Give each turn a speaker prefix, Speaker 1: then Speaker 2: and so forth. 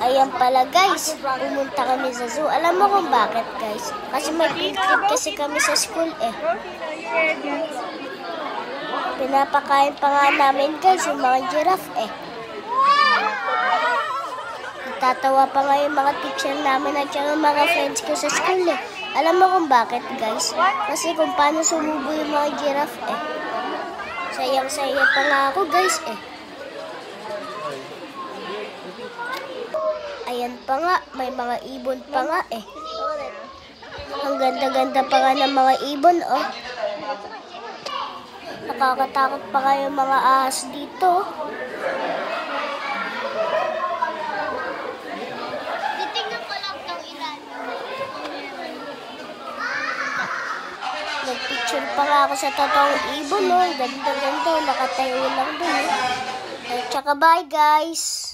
Speaker 1: Ayan pala guys, pumunta kami sa zoo. Alam mo kung bakit guys? Kasi may field trip kasi kami sa school eh. Pinapakain pa nga namin guys yung mga giraffe eh. Tatawa pa nga yung mga teacher namin at yung mga friends ko sa school eh. Alam mo kung bakit guys? Kasi kung paano sumubo yung mga giraffe eh. Sayang-saya pa nga ako guys eh. Ayan pa nga, may mga ibon pa nga eh. Ang ganda-ganda pa nga ng mga ibon oh. Nakakatakot pa nga yung mga ahas dito. Titingnan ko lang ng ilan. Nagpicture pa nga ako sa totoong ibon oh. Ganda-ganda, nakatayo lang dun eh. At saka bye guys!